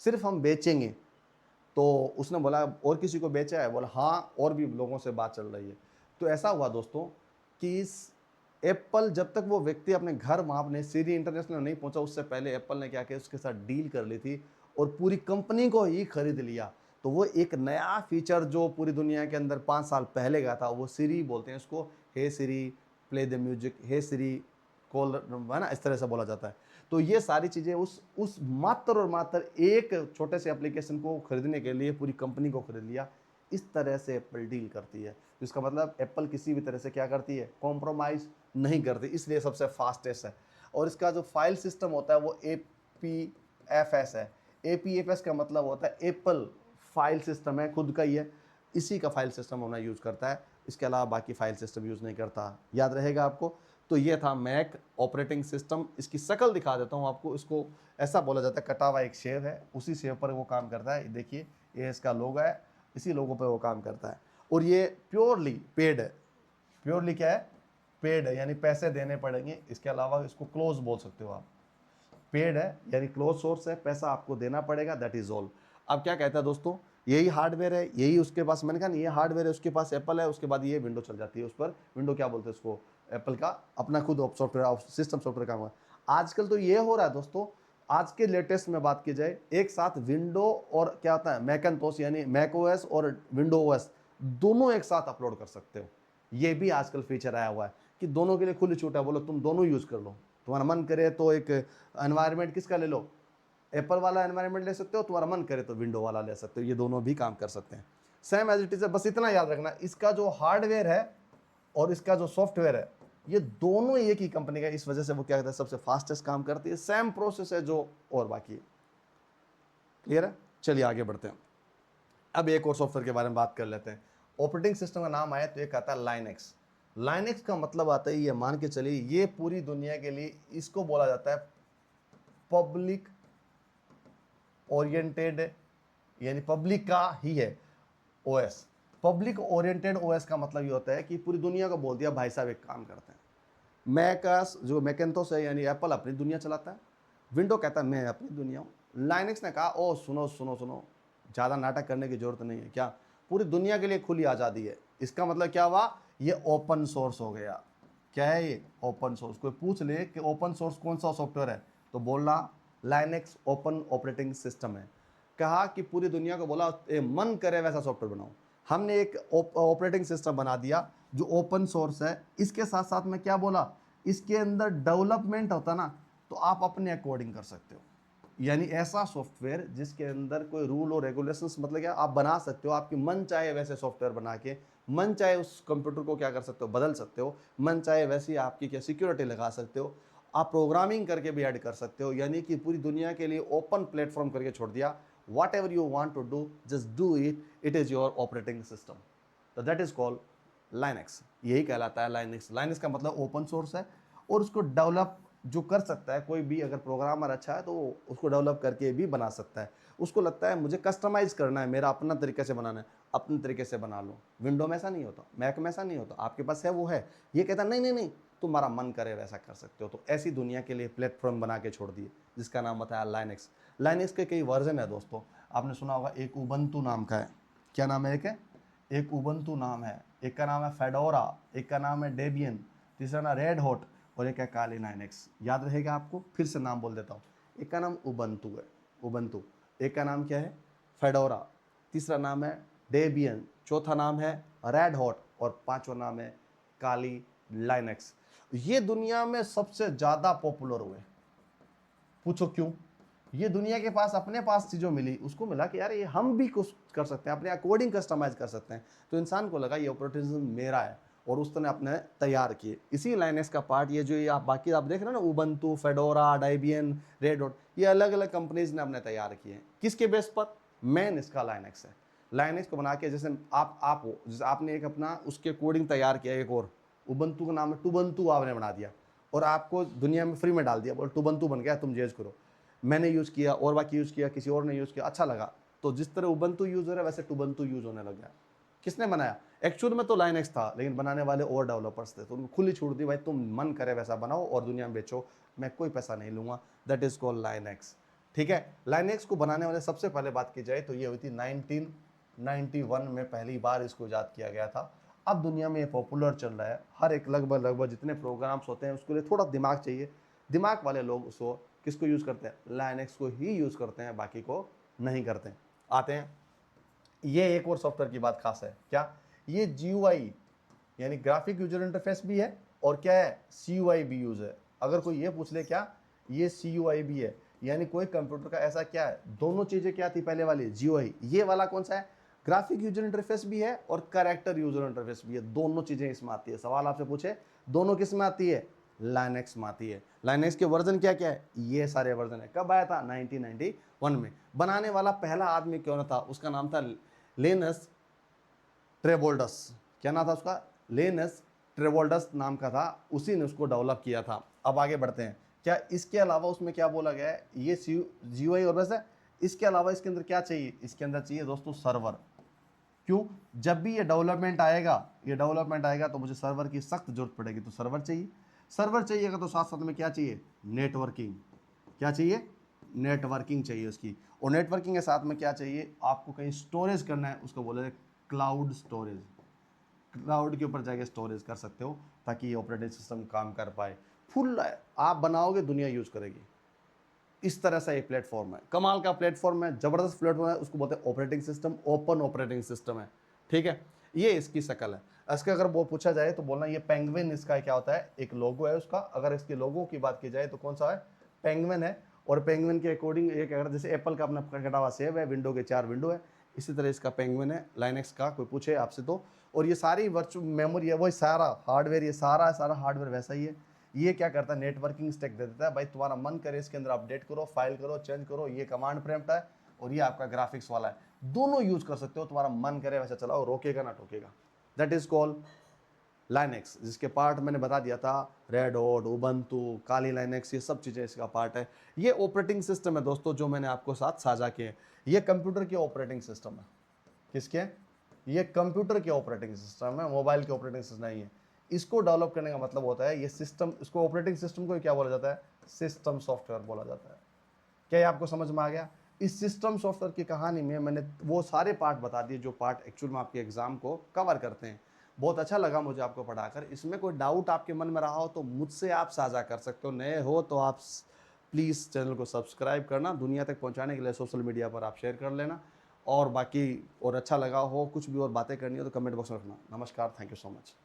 सिर्फ हम बेचेंगे। तो उसने बोला और किसी को बेचा है? बोला हाँ, और भी लोगों से बात चल रही है। तो ऐसा हुआ दोस्तों कि इस एप्पल, जब तक वो व्यक्ति अपने घर वहाँ अपने सीरी इंटरनेशनल नहीं पहुँचा, उससे पहले एप्पल ने क्या किया, उसके साथ डील कर ली थी और पूरी कंपनी को ही खरीद लिया। तो वो एक नया फीचर जो पूरी दुनिया के अंदर 5 साल पहले गया था, वो सीरी बोलते हैं उसको। Hey Siri play the music, hey Siri call, है ना, इस तरह से बोला जाता है। तो ये सारी चीज़ें उस मात्र और मात्र एक छोटे से एप्लीकेशन को खरीदने के लिए पूरी कंपनी को खरीद लिया। इस तरह से एप्पल डील करती है। इसका मतलब एप्पल किसी भी तरह से क्या करती है, कॉम्प्रोमाइज़ नहीं करती, इसलिए सबसे फास्टेस्ट है। और इसका जो फाइल सिस्टम होता है वो APFS है। APFS का मतलब होता है एप्पल फाइल सिस्टम है, खुद का ही है, इसी का फाइल सिस्टम होना यूज़ करता है। इसके अलावा बाकी फाइल सिस्टम यूज़ नहीं करता, याद रहेगा आपको। तो ये था मैक ऑपरेटिंग सिस्टम। इसकी शक्ल दिखा देता हूँ आपको। इसको ऐसा बोला जाता है, कटा हुआ एक शेव है, उसी शेव पर वो काम करता है। देखिए ये इसका लोगो है, इसी लोगो पर वो काम करता है। और ये प्योरली पेड है। प्योरली क्या है? पेड है, यानी पैसे देने पड़ेंगे। इसके अलावा इसको क्लोज बोल सकते हो आप। पेड है यानी क्लोज सोर्स है, पैसा आपको देना पड़ेगा, दैट इज ऑल। अब क्या कहता है दोस्तों, यही हार्डवेयर है, यही उसके पास, मैंने कहा नहीं, ये हार्डवेयर है, उसके पास एप्पल है, उसके बाद ये विंडो चल जाती है उस पर। विंडो क्या बोलते हैं उसको, एप्पल का अपना खुद सॉफ्टवेयर, सिस्टम सॉफ्टवेयर काम है। आजकल तो ये हो रहा है दोस्तों, आज के लेटेस्ट में बात की जाए, एक साथ विंडो और क्या होता है मैकइंटोश, यानी मैक ओएस और विंडो ओएस दोनों एक साथ अपलोड कर सकते हो। ये भी आजकल फीचर आया हुआ है कि दोनों के लिए खुली छूट है, बोलो तुम दोनों यूज कर लो। तुम्हारा मन करे तो एक एनवायरनमेंट किसका ले लो, एप्पल वाला एनवायरनमेंट ले सकते हो, तुम्हारा मन करे तो विंडो वाला ले सकते हो, ये दोनों भी काम कर सकते हैं, सेम एज इट इज है। बस इतना याद रखना, इसका जो हार्डवेयर है और इसका जो सॉफ्टवेयर है, ये दोनों एक ही कंपनी का, इस वजह से वो क्या कहता है, सबसे फास्टेस्ट काम करती है, सेम प्रोसेस है जो और बाकी। क्लियर है? चलिए आगे बढ़ते हैं। अब एक और सॉफ्टवेयर के बारे में बात कर लेते हैं। ऑपरेटिंग सिस्टम का नाम आया तो एक आता है लाइनेक्स। लाइनेक्स का मतलब आता है, ये मान के चलिए, ये पूरी दुनिया के लिए इसको बोला जाता है पब्लिक ओरिएंटेड, यानी पब्लिक का ही है ओएस। पब्लिक ओरिएंटेड ओएस का मतलब ये होता है कि पूरी दुनिया को बोल दिया भाई साहब एक काम करते हैं। मैकस जो मैकेंटोस है, यानी एप्पल अपनी दुनिया चलाता है, विंडो कहता है मैं अपनी दुनिया हूँ। लाइनेक्स ने कहा ओ सुनो सुनो सुनो, ज़्यादा नाटक करने की जरूरत नहीं है, क्या पूरी दुनिया के लिए खुली आज़ादी है। इसका मतलब क्या हुआ, ये ओपन सोर्स हो गया। क्या है ये? Open source. कोई पूछ ले कि ओपन सोर्स कौन सा सॉफ्टवेयर है, तो बोलना लाइनेक्स ओपन ऑपरेटिंग सिस्टम है। कहा कि पूरी दुनिया को बोला मन करे वैसा सॉफ्टवेयर बनाओ। हमने एक ऑपरेटिंग सिस्टम बना दिया जो ओपन सोर्स है। इसके साथ साथ में क्या बोला, इसके अंदर डेवलपमेंट होता ना, तो आप अपने अकॉर्डिंग कर सकते हो। यानी ऐसा सॉफ्टवेयर जिसके अंदर कोई रूल और रेगुलेशंस, मतलब क्या, आप बना सकते हो, आपकी मन चाहे वैसे सॉफ्टवेयर बना के, मन चाहे उस कंप्यूटर को क्या कर सकते हो, बदल सकते हो, मन चाहे वैसी आपकी क्या सिक्योरिटी लगा सकते हो। आप प्रोग्रामिंग करके भी ऐड कर सकते हो, यानी कि पूरी दुनिया के लिए ओपन प्लेटफॉर्म करके छोड़ दिया। Whatever you want to do, just do it, it is your operating system. तो दैट इज़ कॉल्ड लाइनेक्स। यही कहलाता है लाइनेक्स। लाइनेक्स का मतलब ओपन सोर्स है, और उसको डेवलप जो कर सकता है कोई भी, अगर प्रोग्रामर अच्छा है तो वो उसको डेवलप करके भी बना सकता है। उसको लगता है मुझे कस्टमाइज़ करना है, मेरा अपना तरीके से बनाना है, अपने तरीके से बना लो। विंडो में ऐसा नहीं होता, मैक में ऐसा नहीं होता, आपके पास है वो है। ये कहता है नहीं नहीं नहीं, तुम्हारा मन करे वैसा कर सकते हो। तो ऐसी दुनिया के लिए प्लेटफॉर्म बना के छोड़ दिए, जिसका नाम बताया लाइनेक्स। लाइनेक्स के कई वर्जन है दोस्तों, आपने सुना होगा, एक उबंटू नाम का है। क्या नाम है? एक उबंटू नाम है, एक का नाम है फेडोरा, एक का नाम है डेबियन, तीसरा ना रेड हॉट, और एक है काली लाइनेक्स। याद रहेगा आपको, फिर से नाम बोल देता हूँ। एक का नाम उबंटू है, उबंटू। एक का नाम क्या है? फेडोरा। तीसरा नाम है डेबियन। चौथा नाम है रेड हॉट, और पांचवा नाम है काली लाइनेक्स। ये दुनिया में सबसे ज्यादा पॉपुलर हुए। पूछो क्यों? ये दुनिया के पास अपने पास चीज़ों मिली, उसको मिला कि यार ये हम भी कुछ कर सकते हैं, अपने अकॉर्डिंग कस्टमाइज कर सकते हैं। तो इंसान को लगा ये ऑपरेटिंग सिस्टम मेरा है, और उसने अपने तैयार किए। इसी लाइनेक्स का पार्ट ये जो ये आप बाकी आप देख रहे हैं ना, Ubuntu, fedora, Debian, red hot, ये अलग अलग कंपनीज ने अपने तैयार किए हैं। किसके बेस पर? मेन इसका लाइनेक्स है। लाइनेक्स को बना के, जैसे आप हो, जैसे आपने एक अपना उसके कोडिंग तैयार किया, एक और उबंटू का नाम है टूबंतू, आपने बना दिया और आपको दुनिया में फ्री में डाल दिया, बोल टूबंतू बन गया, तुम जेज करो। मैंने यूज़ किया, और बाकी यूज़ किया, किसी और ने यूज़ किया, अच्छा लगा, तो जिस तरह उबंटू यूज़ हो रहा है वैसे टूबंतू यूज़ होने लग गया। किसने बनाया? एक्चुअल में तो लाइनेक्स था, लेकिन बनाने वाले और डेवलपर्स थे, तो उनको खुली छूट दी, भाई तुम मन करे वैसा बनाओ और दुनिया में बेचो, मैं कोई पैसा नहीं लूँगा। That is called Linux. ठीक है। लाइनेक्स को बनाने वाले सबसे पहले बात की जाए तो ये हुई थी 1991 में, पहली बार इसको ईजाद किया गया था। अब दुनिया में ये पॉपुलर चल रहा है। हर एक लगभग जितने प्रोग्राम्स होते हैं उसके लिए थोड़ा दिमाग चाहिए। दिमाग वाले लोग उसको किसको यूज़ करते हैं? लाइनेक्स को ही यूज़ करते हैं, बाकी को नहीं करते हैं। आते हैं, ये एक और सॉफ्टवेयर की बात खास है। क्या? ये GUI यानी ग्राफिक यूजर इंटरफेस भी है, और क्या है? CUI भी यूज है। अगर कोई ये पूछ ले क्या ये CUI भी है, यानी कोई कंप्यूटर का ऐसा क्या है, दोनों चीजें क्या थी पहले वाली? GUI। ये वाला कौन सा है? ग्राफिक यूजर इंटरफेस भी है और कैरेक्टर यूजर इंटरफेस भी है, दोनों चीजें इसमें आती है। सवाल आपसे पूछे दोनों किस में आती है? लाइनेक्स में आती है। लाइनेक्स के वर्जन क्या क्या है? ये सारे वर्जन है। कब आया था? 1991 में। बनाने वाला पहला आदमी क्यों था? उसका नाम था लेनस ट्रेवोल्डस। क्या नाम था उसका? लेनस ट्रेवोल्डस नाम का था, उसी ने उसको डेवलप किया था। अब आगे बढ़ते हैं। क्या इसके अलावा उसमें क्या बोला गया है? ये GUI और बस है। इसके अलावा इसके अंदर क्या चाहिए? इसके अंदर चाहिए दोस्तों सर्वर। क्यों? जब भी ये डेवलपमेंट आएगा तो मुझे सर्वर की सख्त जरूरत पड़ेगी, तो सर्वर चाहिए। सर्वर चाहिएगा तो साथ साथ में क्या चाहिए? नेटवर्किंग। क्या चाहिए? नेटवर्किंग चाहिए उसकी। और नेटवर्किंग के साथ में क्या चाहिए? आपको कहीं स्टोरेज करना है, उसको बोले क्लाउड स्टोरेज। क्लाउड के ऊपर जाके स्टोरेज कर सकते हो ताकि ये ऑपरेटिंग सिस्टम काम कर पाए। फुल आप बनाओगे, दुनिया यूज करेगी। इस तरह से ये प्लेटफॉर्म है, कमाल का प्लेटफॉर्म है, जबरदस्त प्लेटफॉर्म है। उसको बोलते हैं operating system, open operating system है। ठीक है, ये इसकी शक्ल है। इसके अगर वो पूछा जाए तो बोलना ये पेंगुइन इसका क्या होता है? एक लोगो है उसका। अगर इसके लोगो की बात की जाए तो कौन सा है? पेंगुइन है। और पेंगुइन के अकॉर्डिंग एक, अगर जैसे एप्पल का अपना कटा हुआ सेब है, विंडो के 4 विंडो है, इसी तरह इसका पेंगुइन है लाइनेक्स का, कोई पूछे आपसे तो। और ये सारी वर्चुअल मेमोरी है, वही सारा हार्डवेयर, ये सारा हार्डवेयर वैसा ही है। ये क्या करता है? नेटवर्किंग स्टैक दे देता है, भाई तुम्हारा मन करे इसके अंदर अपडेट करो, फाइल करो, चेंज करो। ये कमांड प्रॉम्प्ट है, और ये आपका ग्राफिक्स वाला है। दोनों यूज कर सकते हो, तुम्हारा मन करे वैसा चलाओ, रोकेगा ना टोकेगा। दैट इज कॉल्ड लाइनेक्स, जिसके पार्ट मैंने बता दिया था, रेड हॉट, उबंटू, काली लाइनेक्स, ये सब चीज़ें इसका पार्ट है। ये ऑपरेटिंग सिस्टम है दोस्तों जो मैंने आपको साथ साझा किए। ये कंप्यूटर के ऑपरेटिंग सिस्टम है। किसके? ये कंप्यूटर के ऑपरेटिंग सिस्टम है, मोबाइल के ऑपरेटिंग सिस्टम नहीं है। इसको डेवलप करने का मतलब होता है ये सिस्टम, इसको ऑपरेटिंग सिस्टम को क्या बोला जाता है? सिस्टम सॉफ्टवेयर बोला जाता है। क्या ये आपको समझ में आ गया? इस सिस्टम सॉफ्टवेयर की कहानी में मैंने वो सारे पार्ट बता दिए जो पार्ट एक्चुअल में आपके एग्जाम को कवर करते हैं। बहुत अच्छा लगा मुझे आपको पढ़ाकर। इसमें कोई डाउट आपके मन में रहा हो तो मुझसे आप साझा कर सकते हो। नए हो तो आप प्लीज़ चैनल को सब्सक्राइब करना, दुनिया तक पहुंचाने के लिए सोशल मीडिया पर आप शेयर कर लेना। और बाकी और अच्छा लगा हो, कुछ भी और बातें करनी हो तो कमेंट बॉक्स में रखना। नमस्कार, थैंक यू सो मच।